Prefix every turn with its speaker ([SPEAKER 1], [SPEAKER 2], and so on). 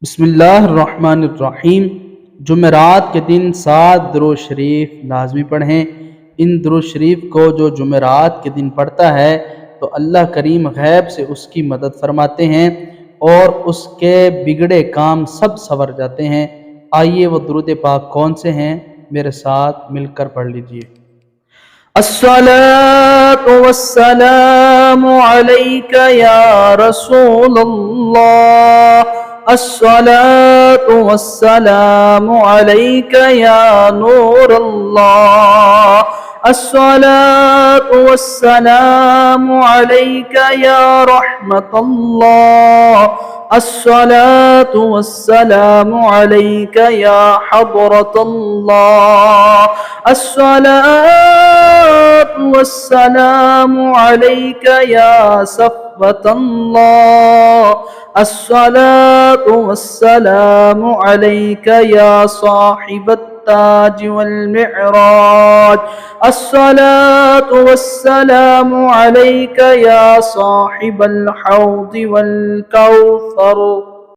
[SPEAKER 1] बिस्मिल्लाहिर्रहमानिर्रहीम। जुमेरात के दिन 7 दुरूद शरीफ लाजमी पढ़ें। इन दुरूद शरीफ को जो जुमेरात के दिन पढ़ता है तो अल्लाह करीम गैब से उसकी मदद फरमाते हैं और उसके बिगड़े काम सब सवर जाते हैं। आइए वो दुरूद पाक कौन से हैं, मेरे साथ मिलकर पढ़ लीजिए। अस्सलातु वस्सलामु अलैका या रसूलल्लाह, अस्सलातु वस्सलामु अलैका या नूरल्लाह, अस्सलातु वस्सलामु अलैका या रहमतल्लाह, अस्सलातु वस्सलामु अलैका या हज़रतल्लाह, अस्सलातु वस्सलामु अलैका या सफ़वतल्लाह, अस्सलातु वस्सलामु अलैका या साहिबत ताज वल मिअराज, अस्सलातु वस्सलामु अलैका या साहिबल हौद वल कौसर।